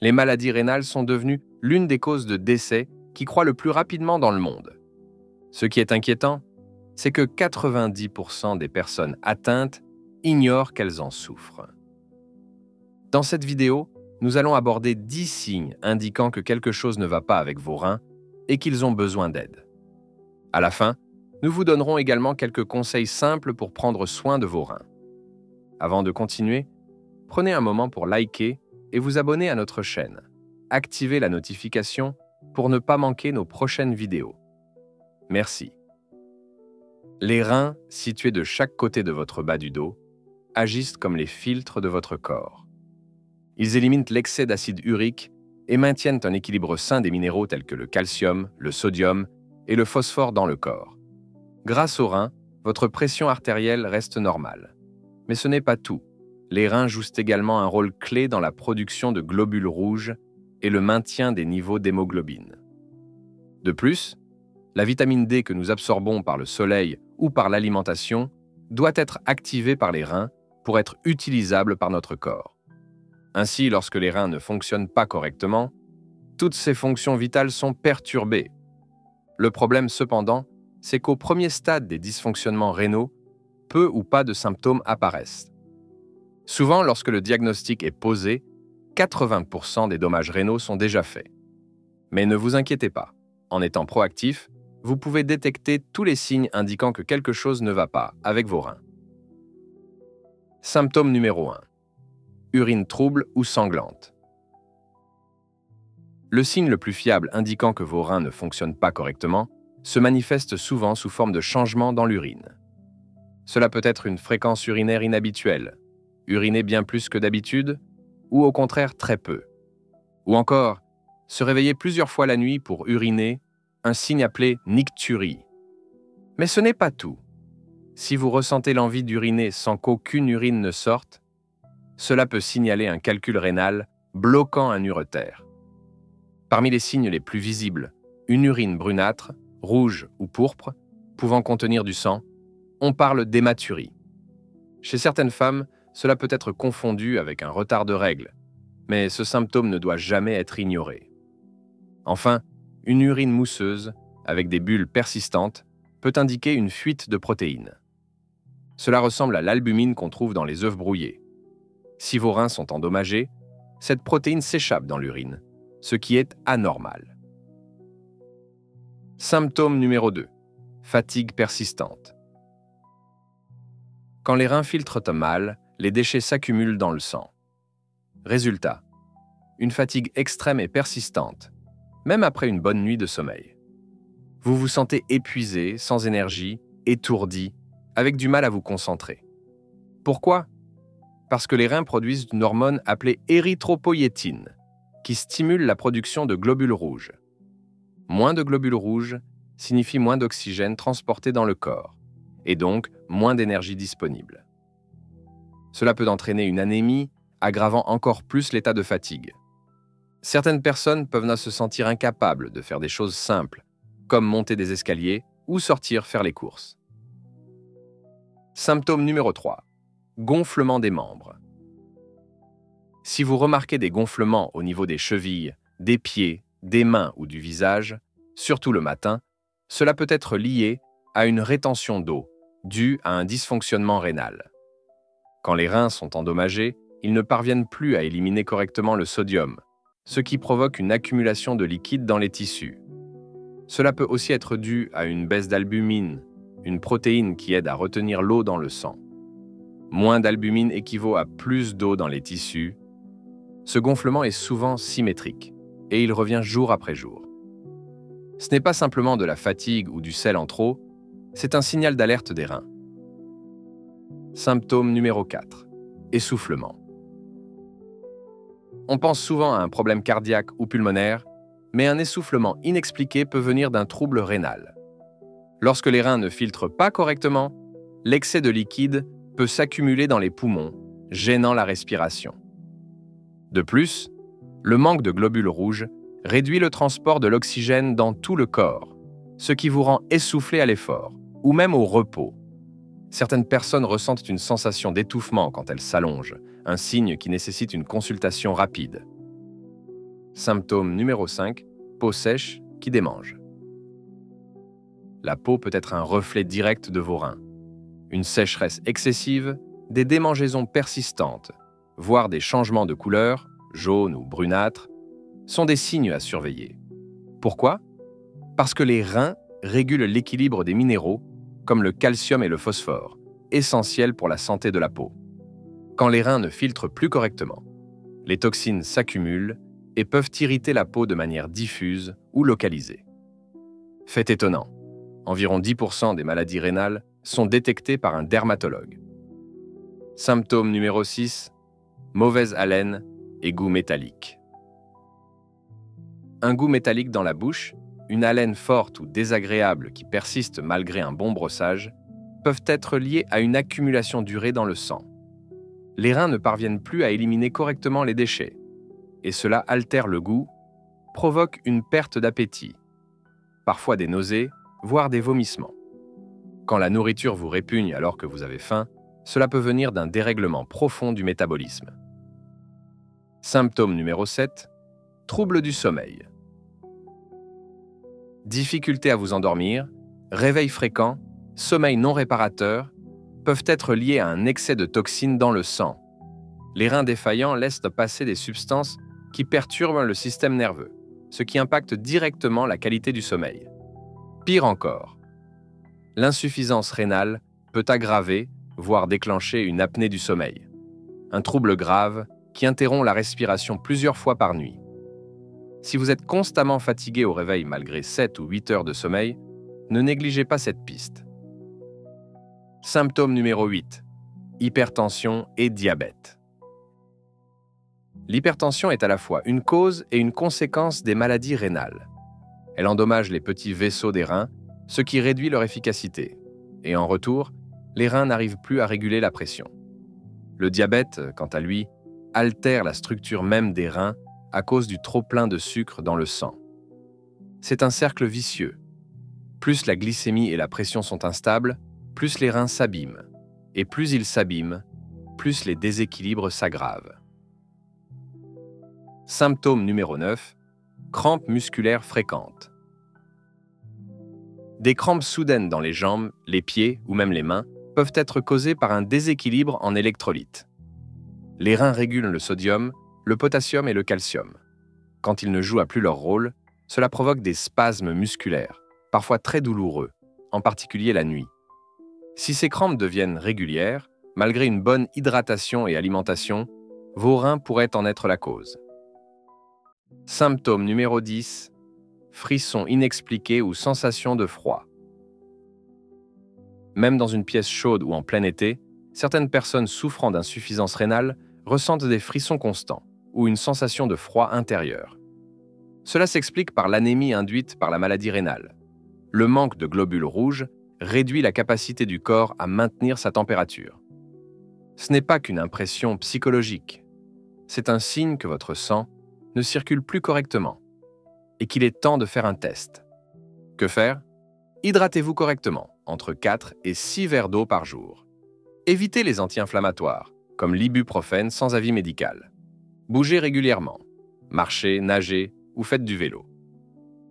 Les maladies rénales sont devenues l'une des causes de décès qui croît le plus rapidement dans le monde. Ce qui est inquiétant, c'est que 90% des personnes atteintes ignorent qu'elles en souffrent. Dans cette vidéo, nous allons aborder 10 signes indiquant que quelque chose ne va pas avec vos reins et qu'ils ont besoin d'aide. À la fin, nous vous donnerons également quelques conseils simples pour prendre soin de vos reins. Avant de continuer, prenez un moment pour liker et vous abonner à notre chaîne. Activez la notification pour ne pas manquer nos prochaines vidéos. Merci. Les reins, situés de chaque côté de votre bas du dos, agissent comme les filtres de votre corps. Ils éliminent l'excès d'acide urique et maintiennent un équilibre sain des minéraux tels que le calcium, le sodium et le phosphore dans le corps. Grâce aux reins, votre pression artérielle reste normale. Mais ce n'est pas tout. Les reins jouent également un rôle clé dans la production de globules rouges et le maintien des niveaux d'hémoglobine. De plus, la vitamine D que nous absorbons par le soleil ou par l'alimentation doit être activée par les reins pour être utilisable par notre corps. Ainsi, lorsque les reins ne fonctionnent pas correctement, toutes ces fonctions vitales sont perturbées. Le problème, cependant, c'est qu'au premier stade des dysfonctionnements rénaux, peu ou pas de symptômes apparaissent. Souvent, lorsque le diagnostic est posé, 80% des dommages rénaux sont déjà faits. Mais ne vous inquiétez pas, en étant proactif, vous pouvez détecter tous les signes indiquant que quelque chose ne va pas avec vos reins. Symptôme numéro 1. Urine trouble ou sanglante. Le signe le plus fiable indiquant que vos reins ne fonctionnent pas correctement se manifeste souvent sous forme de changement dans l'urine. Cela peut être une fréquence urinaire inhabituelle, uriner bien plus que d'habitude, ou au contraire très peu. Ou encore, se réveiller plusieurs fois la nuit pour uriner, un signe appelé nicturie. Mais ce n'est pas tout. Si vous ressentez l'envie d'uriner sans qu'aucune urine ne sorte, cela peut signaler un calcul rénal bloquant un uretère. Parmi les signes les plus visibles, une urine brunâtre, rouge ou pourpre, pouvant contenir du sang, on parle d'hématurie. Chez certaines femmes, cela peut être confondu avec un retard de règles, mais ce symptôme ne doit jamais être ignoré. Enfin, une urine mousseuse, avec des bulles persistantes, peut indiquer une fuite de protéines. Cela ressemble à l'albumine qu'on trouve dans les œufs brouillés. Si vos reins sont endommagés, cette protéine s'échappe dans l'urine, ce qui est anormal. Symptôme numéro 2. Fatigue persistante. Quand les reins filtrent mal, les déchets s'accumulent dans le sang. Résultat, une fatigue extrême et persistante, même après une bonne nuit de sommeil. Vous vous sentez épuisé, sans énergie, étourdi, avec du mal à vous concentrer. Pourquoi ? Parce que les reins produisent une hormone appelée érythropoïétine, qui stimule la production de globules rouges. Moins de globules rouges signifie moins d'oxygène transporté dans le corps, et donc moins d'énergie disponible. Cela peut entraîner une anémie, aggravant encore plus l'état de fatigue. Certaines personnes peuvent se sentir incapables de faire des choses simples, comme monter des escaliers ou sortir faire les courses. Symptôme numéro 3. Gonflement des membres. Si vous remarquez des gonflements au niveau des chevilles, des pieds, des mains ou du visage, surtout le matin, cela peut être lié à une rétention d'eau, due à un dysfonctionnement rénal. Quand les reins sont endommagés, ils ne parviennent plus à éliminer correctement le sodium, ce qui provoque une accumulation de liquide dans les tissus. Cela peut aussi être dû à une baisse d'albumine, une protéine qui aide à retenir l'eau dans le sang. Moins d'albumine équivaut à plus d'eau dans les tissus. Ce gonflement est souvent symétrique, et il revient jour après jour. Ce n'est pas simplement de la fatigue ou du sel en trop, c'est un signal d'alerte des reins. Symptôme numéro 4. Essoufflement. On pense souvent à un problème cardiaque ou pulmonaire, mais un essoufflement inexpliqué peut venir d'un trouble rénal. Lorsque les reins ne filtrent pas correctement, l'excès de liquide peut s'accumuler dans les poumons, gênant la respiration. De plus, le manque de globules rouges réduit le transport de l'oxygène dans tout le corps, ce qui vous rend essoufflé à l'effort, ou même au repos. Certaines personnes ressentent une sensation d'étouffement quand elles s'allongent, un signe qui nécessite une consultation rapide. Symptôme numéro 5, peau sèche qui démange. La peau peut être un reflet direct de vos reins. Une sécheresse excessive, des démangeaisons persistantes, voire des changements de couleur, jaune ou brunâtre, sont des signes à surveiller. Pourquoi? Parce que les reins régulent l'équilibre des minéraux, comme le calcium et le phosphore, essentiels pour la santé de la peau. Quand les reins ne filtrent plus correctement, les toxines s'accumulent et peuvent irriter la peau de manière diffuse ou localisée. Fait étonnant, environ 10% des maladies rénales sont détectées par un dermatologue. Symptôme numéro 6, mauvaise haleine et goût métallique. Un goût métallique dans la bouche, une haleine forte ou désagréable qui persiste malgré un bon brossage, peuvent être liés à une accumulation d'urée dans le sang. Les reins ne parviennent plus à éliminer correctement les déchets, et cela altère le goût, provoque une perte d'appétit, parfois des nausées, voire des vomissements. Quand la nourriture vous répugne alors que vous avez faim, cela peut venir d'un dérèglement profond du métabolisme. Symptôme numéro 7, troubles du sommeil. Difficulté à vous endormir, réveil fréquent, sommeil non réparateur peuvent être liés à un excès de toxines dans le sang. Les reins défaillants laissent passer des substances qui perturbent le système nerveux, ce qui impacte directement la qualité du sommeil. Pire encore, l'insuffisance rénale peut aggraver, voire déclencher une apnée du sommeil, un trouble grave qui interrompt la respiration plusieurs fois par nuit. Si vous êtes constamment fatigué au réveil malgré 7 ou 8 heures de sommeil, ne négligez pas cette piste. Symptôme numéro 8, hypertension et diabète. L'hypertension est à la fois une cause et une conséquence des maladies rénales. Elle endommage les petits vaisseaux des reins, ce qui réduit leur efficacité. Et en retour, les reins n'arrivent plus à réguler la pression. Le diabète, quant à lui, altère la structure même des reins à cause du trop-plein de sucre dans le sang. C'est un cercle vicieux. Plus la glycémie et la pression sont instables, plus les reins s'abîment. Et plus ils s'abîment, plus les déséquilibres s'aggravent. Symptôme numéro 9, crampes musculaires fréquentes. Des crampes soudaines dans les jambes, les pieds ou même les mains peuvent être causées par un déséquilibre en électrolytes. Les reins régulent le sodium, le potassium et le calcium. Quand ils ne jouent plus leur rôle, cela provoque des spasmes musculaires, parfois très douloureux, en particulier la nuit. Si ces crampes deviennent régulières, malgré une bonne hydratation et alimentation, vos reins pourraient en être la cause. Symptôme numéro 10, frissons inexpliqués ou sensation de froid. Même dans une pièce chaude ou en plein été, certaines personnes souffrant d'insuffisance rénale ressentent des frissons constants ou une sensation de froid intérieur. Cela s'explique par l'anémie induite par la maladie rénale. Le manque de globules rouges réduit la capacité du corps à maintenir sa température. Ce n'est pas qu'une impression psychologique. C'est un signe que votre sang ne circule plus correctement et qu'il est temps de faire un test. Que faire? Hydratez-vous correctement, entre 4 et 6 verres d'eau par jour. Évitez les anti-inflammatoires, comme l'ibuprofène sans avis médical. Bougez régulièrement. Marchez, nagez ou faites du vélo.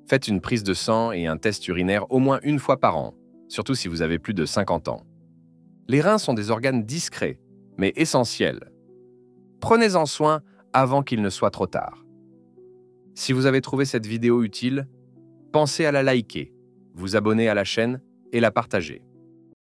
Faites une prise de sang et un test urinaire au moins une fois par an, surtout si vous avez plus de 50 ans. Les reins sont des organes discrets, mais essentiels. Prenez-en soin avant qu'il ne soit trop tard. Si vous avez trouvé cette vidéo utile, pensez à la liker, vous abonner à la chaîne et la partager.